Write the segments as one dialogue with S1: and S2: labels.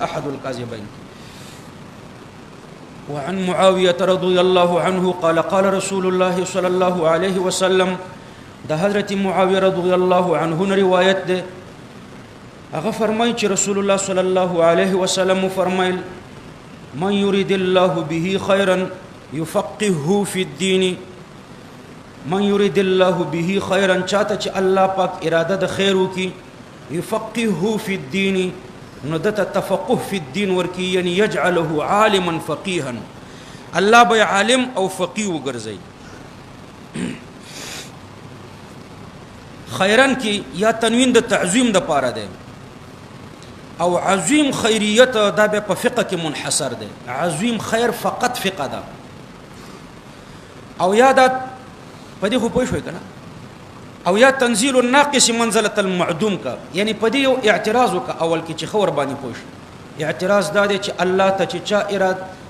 S1: احد الكاذبين. وعن معاوية رضي الله عنه قال قال رسول الله صلى الله عليه وسلم، ده حضرت معاوية رضي الله عنه روايت ده، هغه فرمایي چې رسول الله صلى الله عليه وسلم فرمایل: من يريد الله به خيرا يفقهه في الدين. من يريد الله به خيرا، چاته چې الله پاک اراده د خیر وکي، يفقهه في الدين، نو دته تفقه في الدين ورکی، یعنی يجعله عالما فقيها، الله به عالم او فقيه وګرځي. خیرن کی یا تنوین د تعظیم د پاره ده، او عظیم خیریت دا به په فقه کې منحصر ده. عظیم خیر فقط فقه ده، او یا دا په دې خو پوه شوي کنه، او یا تنزيل الناقص منزله المعدوم کا، یعنی په دې یو اعتراض وک اول کې چې خور باندې پوه شي. اعتراض دا دی چې الله ته چې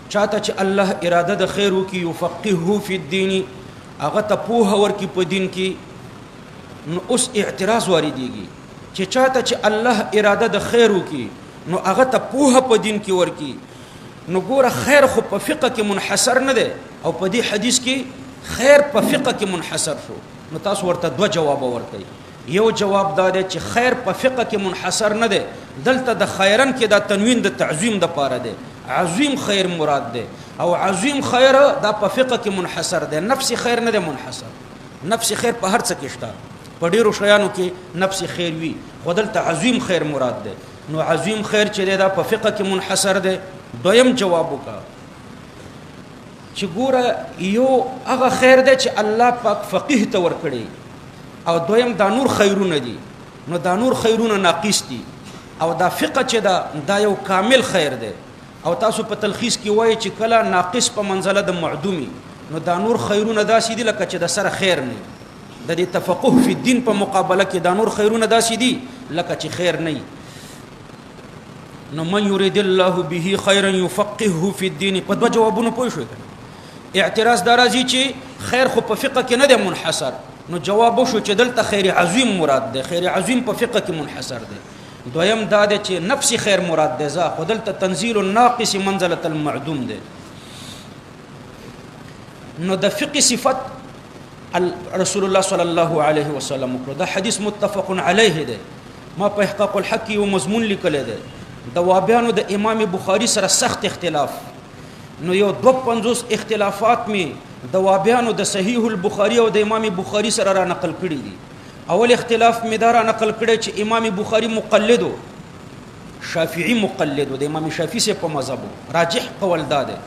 S1: چاته چې الله اراده د خیر وکي، يفقهه في الدين، هغه ته پوهه ورکي په دین کې. نو اوس اعتراض واردېږي چې چاته چې الله اراده د خیر وکي، نو هغه ته پوهه په دین کې ورکي. نو ګوره خیر خو په فقه کې منحصر نه ده، او په دې حدیث کې خیر په فقه کې منحصر شو. نو تاسو ورته دوه جواب ورکړئ. یو جواب دا دی چې خیر په فقه کې منحصر نه ده، دلته د خیرن کې دا تنوین د تعظیم د پاره ده، عظیم خیر مراد ده، او عظیم خیر دا په فقه کې منحصر ده، نفس خیر نه ده منحصر. نفس خیر په هر څه کې شته، په ډیرو شیانو کې نفس خیر وي، خو دلته عظیم خیر مراد ده. نو عظیم خیر چې دا په فقه کې منحصر ده. دویم جواب وکړه چې ګوره یو هغه خیر ده چې الله پاک فقيه ته ورکړي، او دویم دا نور خیرونه دي. نو دا نور خیرونه ناقص دي، او دا فقه چې دا یو کامل خیر ده. او تاسو په تلخیص کې وایي چې کله ناقص په منزله د معدومي، نو دا نور خیرونه داسې دي لکه چې د سره خیر نه. د دې تفقه فی الدین په مقابله کې دا نور خیرونه داسې دي لکه چې خیر نه. نو من یرید الله به خیرا یفقهه فی الدین، په دوه جوابونو پوه شئ. اعتراض دا راځي چې خیر خو په فقه کې نه ده منحصر، نو جواب وشو چې دلته خیر عظیم مراد ده، خیر عظیم په فقه کې منحصر ده. دویم دا ده چې نفس خیر مراد ده، ځا خو دلته تنزيل الناقص منزله المعدوم ده. نو د فقه صفت رسول الله صلی الله علیه وسلم کړو. دا حدیث متفق علیه ده. ما په احقاق الحق یو مضمون لیکل ده، د وابیانو د امام بخاری سره سخت اختلاف. نو یو 52 اختلافات می د وابیانو د صحیح البخاری او د امام بخاری سره را نقل کړي دي. اول اختلاف می دا را نقل کړي چې امام بخاری مقلدو، شافعی مقلدو، د امام شافعی سے په مذهب راجح قول داده.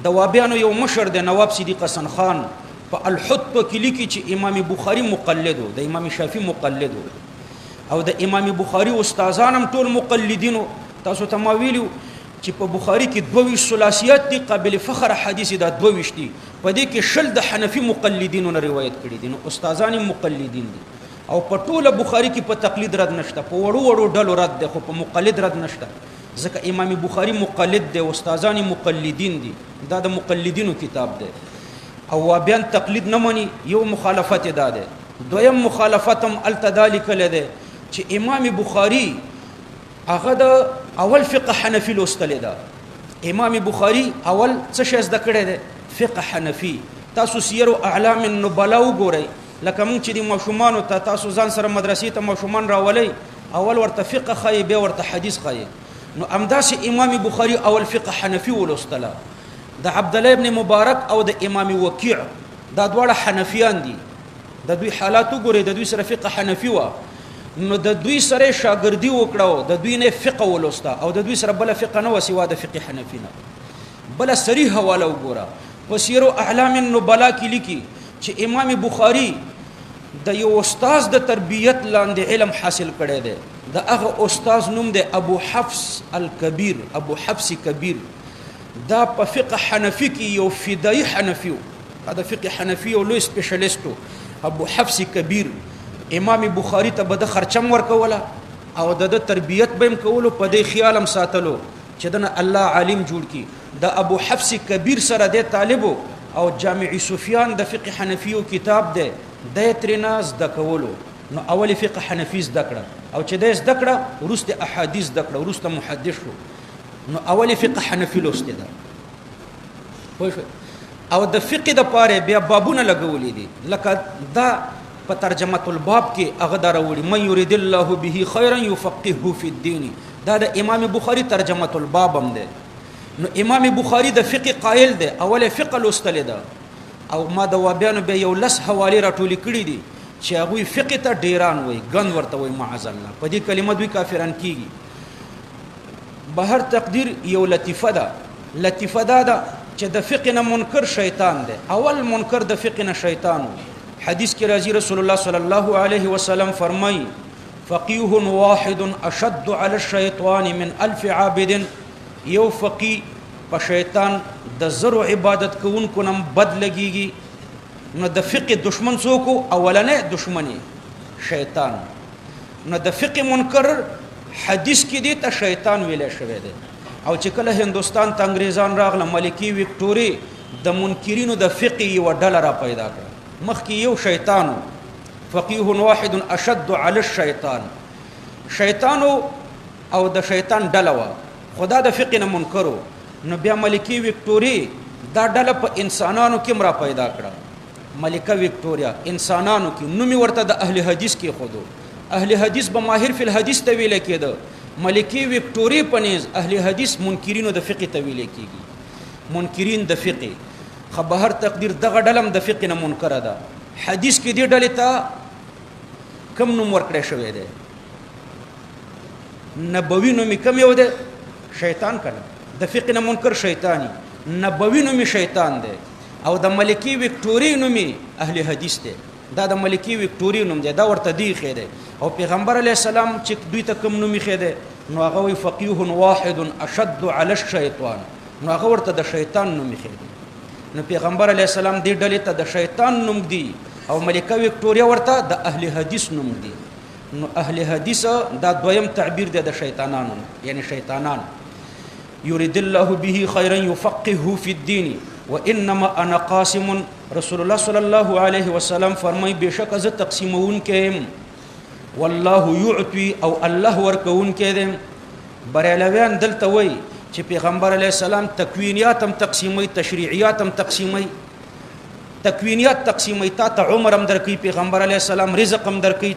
S1: د وابیانو یو مشر د نواب صدیق حسن خان په الحط کې لیکي چې امام بخاری مقلدو، د امام شافعی مقلدو، او د امام بخاری استادانم ټول مقلدینو. تاسو ته ما ویلو چې په بخاری کې 22 ثلاثیات دي قابل فخر حدیث دا 22 دي، په دې کې شل د حنفي مقلدینو نه روایت کړي دي. نو استادان مقلدین دي، او په ټوله بخاری کې په تقلید رد نشته، په وړو وړو ډلو رد ده، خو په مقلد رد نشته. ځکه امام بخاری مقلد دی، استادان مقلدین دي، دا د مقلدینو کتاب دی. او وابیان تقلید نه مني، یو مخالفت ده ده. دویم مخالفتم التذالک لده چې امام بخاری هغه د اول فقه حنفی لوستل ده. امام بخاری اول څه شی زده کړی ده؟ فقه حنفی. تاسو سیر اعلام النبلاء وګورئ، لکه موږ چې د ماشومان ته تاسو ځان سره مدرسې ته ماشومان راولئ، اول ورته فقه خای، به ورته حدیث خای. نو امداس امام بخاری اول فقه حنفی ولوستله. د عبد الله ابن مبارک او د امام وکیع دا دواړه حنفیان دي. د دوی حالات وګورئ، د دوی سره فقه حنفی و، نو د دوی سره شاګردي وکړو، د دوی نه فقه ولوستا، او د دوی سره بل فقه نه وسوا د فقه حنفی نه. بل صریح حواله وګوره، وسیر اعلام النبلاء کې لیکي چې امام بخاری د یو استاد د تربیت لاندې علم حاصل کړی دی. د هغه استاد نوم دی ابو حفص الکبیر، ابو حفص کبیر. دا په فقه حنفی کې یو فدای حنفی و، دا فقه حنفی او لوی سپیشلیستو ابو حفص کبیر. امام بخاری ته بده خرچم ورکوله، او د تربیت بهم کولو، په دې خیالم ساتلو چې دنه الله عالم جوړ کی. د ابو حفص کبیر سره د طالبو، او جامع سفیان د فقه حنفیو کتاب دی، د ترناز د کولو. نو اول فقه حنفی زده کړه، او چې د زده کړه ورسته احادیث زده کړه، ورسته محدث شو. نو اولی فقه حنفي لوستې ده پوه شو او د فقه د پاره بیا بابونه لګولې دي لکه دا په ترجمه الباب کې هغه دراوړي من يريد الله به خيرا يفقهه في الدين دا د امام بخاري ترجمه الباب هم ده نو امام بخاري د فقه قائل ده اوله فقه لوستل ده او ما د وابیانو به یو لس حواله راټولې کړې دي چې هغه فقه ته ډیران وای ګن ورته وای معاذ الله په دې کلمه دوی کافران کیږي بهر تقدیر یو لطیفه ده چې د فقه نه منکر شیطان ده اول منکر د فقه نه شیطان حدیث کې راځي رسول الله صلی الله علیه وسلم فرمایي فقيه واحد اشد على الشيطان من 1000 عابد یو فقيه په شیطان د زرو عبادت کوونکو نم بد لګيږي نو د فقه دشمن څوک اولنې دشمني شیطان نو د فقه منکر حدیث کې دی ته شیطان ویل شوی دی او چې کله هندستان ته انګریزان راغله ملکی وکټوري د منکرینو د فقه یو ډله را پیدا کړ مخکې یو شیطان فقيه واحد اشد على الشيطان شیطان او د شیطان ډله وا خدا د فقه نه منکرو نو بیا ملکی وکټوري دا ډله په انسانانو کې مرا پیدا کړه ملکه وکټوریا انسانانو کې نومي ورته د اهل حدیث کې خودو اهل حدیث به ماهر فی الحدیث ته ویل کېده ملکی وکټوري پنيز اهل حدیث منکرینو د فقه ته ویل کېږي منکرین د فقه خبر تقدیر دغه ډلم د فقه نه منکر ده حدیث کې دی ډلې ته کم نوم ورکړی شوی دی نبوي نوم کم یو دی شیطان کړه د فقه نه منکر شیطانی نبوي نوم شیطان دی او د ملکی وکټوري نوم اهل حدیث دی دا د ملکی وکټوري نوم دی دا ورته دی خېده او پیغمبر علی السلام چې دوی ته کم نوم خېده نو هغه وی فقيه واحد اشد على الشيطان نو هغه ورته د شیطان نوم خېده نو پیغمبر علی السلام دې ډلې ته د شیطان نوم دی او ملکه وکټوریا ورته د اهل حدیث نوم دی نو اهل حدیث دا دویم تعبیر دی د شیطانانو یعنی شیطانان يريد الله به خيرا يفقهه في الدين وانما انا قاسم رسول الله صلی الله علیه وسلم فرمای بشک از تقسیمون کهم والله يعطي او الله ورکون کهم بریلویان دلته وای چې پیغمبر علیه السلام تکوینیات هم تقسیمي تشریعیات هم تقسیمي تکوینیات تقسیمي تا ته عمر هم درکې پیغمبر علیه السلام رزق هم درکې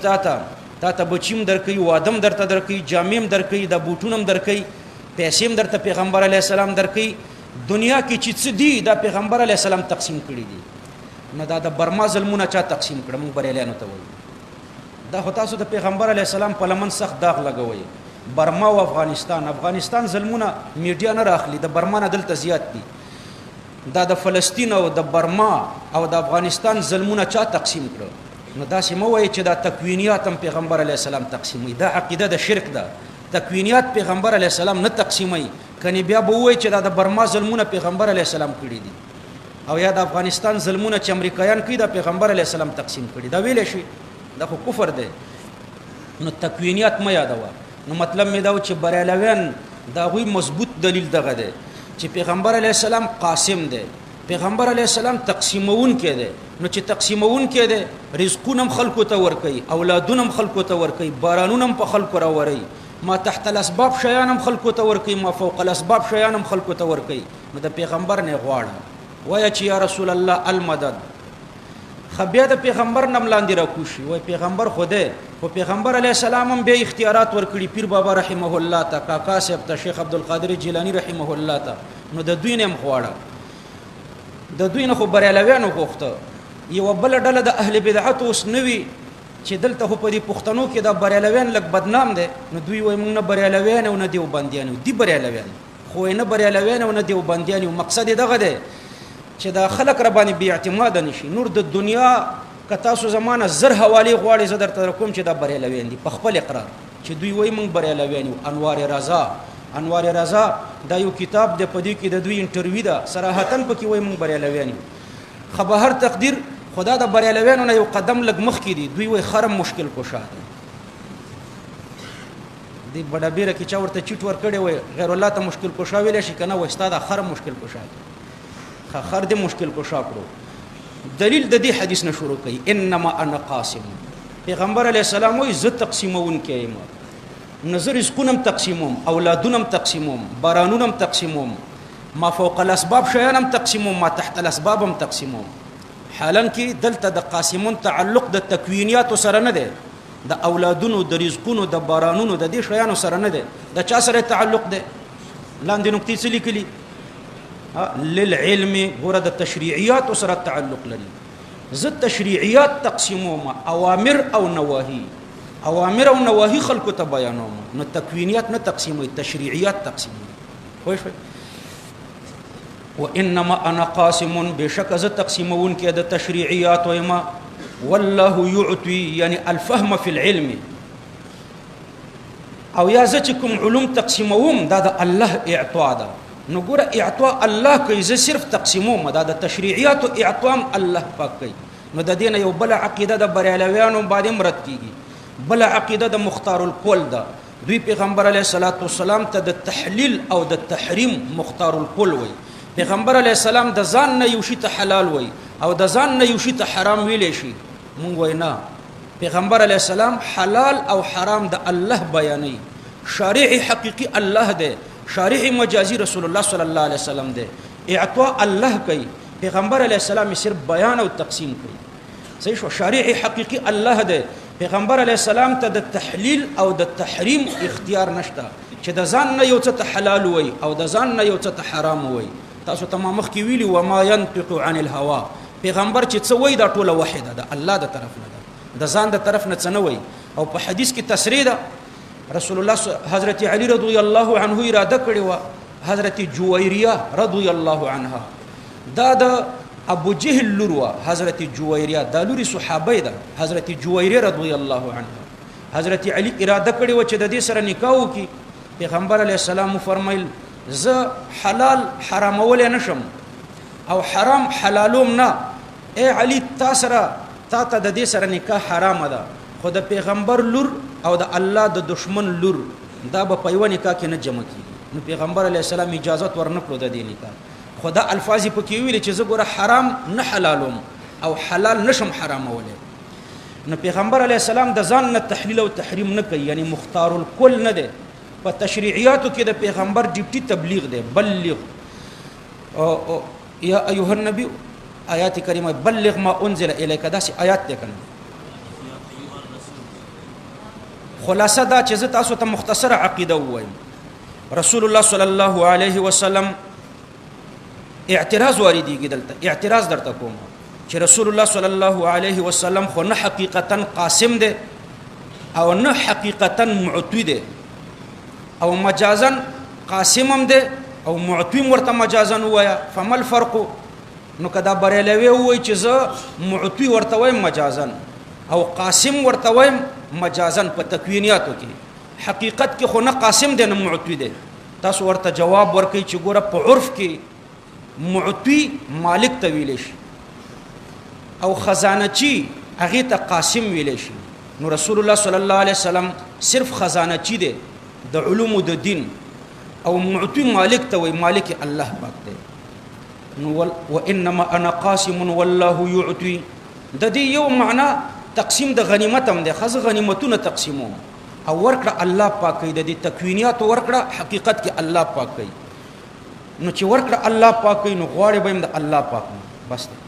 S1: تا ته بچیم درکې وادم درته درکې جامیم درکې د بوټونم درکې پیسې هم درته پیغمبر علیه السلام درکې دنیا کې چې څه دي دا پیغمبر علیه السلام تقسیم کړی دي نه دا د برما ظلمونه چا تقسیم کړه موږ بریلیانو ته وایو دا خو تاسو د پیغمبر علیه السلام په لمن سخت داغ لګوي برما او افغانستان ظلمونه میډیا نه راخلي د برما نه دلته زیات دي دا د فلسطین او د برما او د افغانستان ظلمونه چا تقسیم کړه نو دا سم وایي چې دا تکوینیات هم پیغمبر علیه السلام تقسیموي دا عقیده د شرک ده تکوینیات پیغمبر علیه السلام نه تقسیموي کني بیا به وایي چې دا د برما ظلمونه پیغمبر علیه السلام کړی دي او یا د افغانستان ظلمونه چې امریکایان کوي دا پیغمبر علیه السلام تقسیم کړي دا ویل شي دا خو کفر دی نو تکوینیات مې یادوه نو مطلب مې دا چې بریلویان دا غوي مضبوط دلیل دغه دی چې پیغمبر علیه السلام قاسم دی پیغمبر علیه السلام تقسیمون کې دی نو چې تقسیمون کې دی رزقونم خلکو ته ورکي اولادونم خلکو ته ورکي بارانونم په خلکو راوري ما تحت الاسباب شیانم خلکو ته ورکي ما فوق الاسباب شیانم خلکو ته ورکي نو د پیغمبر نه غواړم وای چې یا رسول الله المدد خبیا د پیغمبر نم لاندې را کوشي وای پیغمبر خوده خو پیغمبر علی السلام هم به اختیارات ورکړي پیر بابا رحمه الله تا کاکا صاحب ته شیخ عبدالقادر جیلانی رحمه الله تا نو د دوی نم غواړه د دوی نه خو بریلویانو غوښته یو بل ډله د اهل بدعت اوس نوي چې دلته په دې پښتنو کې د بریلویان لک بدنام دي نو دوی وای موږ نه بریلویان او نه دیوبندیان دی بریلویان خو نه بریلویان او نه دیوبندیان مقصد دغه دی چې دا خلق را باندې بی اعتماد نشي نور د دنیا کتا سو زمانہ زر حواله غواړي زدر تر کوم چې دا بریلویان دي په خپل اقرار چې دوی وای موږ بریلویان انوار رضا دا یو کتاب د پدې کې د دوی انټرویو ده صراحتن پکې وای موږ بریلویان خبر تقدیر خدا د بریلویانو نه یو قدم لګ مخ کې دي دوی وای خرم مشکل کوشا دی بڑا بیره کې چا ورته چټ ور کړي وای غیر الله ته مشکل کوشا ویل شي کنه و استاد خرم مشکل کوشا خر دې مشکل کوشا کړو دلیل د دې حدیث نه شروع کړي انما انا قاسم پیغمبر علی السلام وای ز تقسیمون کېم نظر رزقونم تقسیموم اولادونم تقسیموم بارانونم تقسیموم ما فوق الاسباب شیانم تقسیموم ما تحت الاسبابم تقسیموم حالا کې دلته د قاسمون تعلق د تکوینیات سره نه دی د اولادونو د رزقونو د بارانونو د دې شیانو سره نه دی د چا سره تعلق دی لاندې نقطې څه لیکلي للعلم ګوره د تشریعیات سره تعلق لري زه تشریعیات تقسیموم اوامر او نواهی اوامر او نواهی خلکو ته بیانوم نو تکوینیات نه تقسیموي تشریعیات تقسیموي خو شوي وانما انا قاسم بشک ز تقسیمون کې د تشریعیات وما والله يعطي يعني الفهم في العلم او یا ځکه علوم تقسیموم دا د الله اعطاء ده نو ګوره اعطاء الله کوي زه صرف تقسیموم دا د تشریعیات او اعطاء الله پاک کوي نو د دین یو بل عقیده د بریالویانو باندې مرد کیږي بل عقیده د مختار القول ده دوی پیغمبر علیه الصلاۃ والسلام ته د تحلیل او د تحریم مختار القول وي پیغمبر علیه السلام د ځان نه یو شی ته حلال وي او د ځان نه یو شی ته حرام ویلې شي مونږ وینا پیغمبر علیه السلام حلال او حرام د الله بیانوي شارع حقیقی الله دی شارع مجازی رسول الله صلی الله علیه وسلم دی اعطاء الله کوي پیغمبر علیه السلام صرف بیان او تقسیم کوي صحیح شو شارع حقیقی الله دی پیغمبر علیه السلام ته د تحلیل او د تحریم اختیار نشته چې د ځان نه یو څه حلال وي او د ځان نه یو څه حرام وي تاسو تمام مخ کې ویلي و ما ينطق عن الهوى پیغمبر چې څه وای دا ټوله وحده ده الله د طرف نه ده د ځان د طرف نه څه نه وای او په حدیث کې تصریح ده رسول الله حضرت علی رضی الله عنه اراده کړې و حضرت جویریه رضی الله عنها دا د ابو جهل لور حضرت جویریه دا لوري صحابه ده حضرت جویریه رضی الله عنها حضرت علی اراده کړې و چې د دې سره نکاح وکړي پیغمبر علیه السلام فرمایل زه حلال حرامول نشم او حرام حلالوم نه اے علی تاسو تا ته د دې سره نکاح حرام ده خو د پیغمبر لور او د الله د دشمن لور دا به په یو نکاح کې نه جمع کیږي نو پیغمبر علیه السلام اجازه ورنکړو د دې نکاح خو دا الفاظ پکې ویل چې زه ګوره حرام نه حلالوم او حلال نشم حرامولی نو پیغمبر علیه السلام د ځان نه تحلیل او تحریم نه کوي یعنی مختار الکل نه دی په تشریعیاتو کې د پیغمبر ډیپټي تبلیغ دی بلغ یا ایها النبی آیات کریمه بلغ ما انزل الیک دا سی آیات ده کنه خلاصه دا چې تاسو ته مختصره عقیده وایم رسول الله صلی الله علیه وسلم اعتراض واردېږي دلته اعتراض درته کوم چې رسول الله صلی الله علیه وسلم خو نه حقیقتا قاسم دی او نه حقیقتا معطی دی او مجازا قاسم هم دی او معطی ورته مجازا وایا فما الفرق نو کدا بریلوی وای چې زه معطی ورته وایم مجازا او قاسم ورته وایم مجازا په تکوینیاتو کې حقیقت کې خو نه قاسم دی نه معطی دی تاسو ورته جواب ورکړئ چې ګوره په عرف کې معطی مالک ته ویل شي او خزانچی هغه ته قاسم ویل شي نو رسول الله صلی الله علیه وسلم صرف خزانچی دی د علوم د دین او معطی مالک ته وی مالک الله پاک دی نو وانما انا قاسم والله يعطي د دې یو معنا تقسیم د غنیمت هم دی خز غنیمتونه تقسیمو او ورکړه الله پاک دی د تکوینیات ورکړه حقیقت کې الله پاک دی نو چې ورکړه الله پاک نو غواړي به د الله پاک بس دی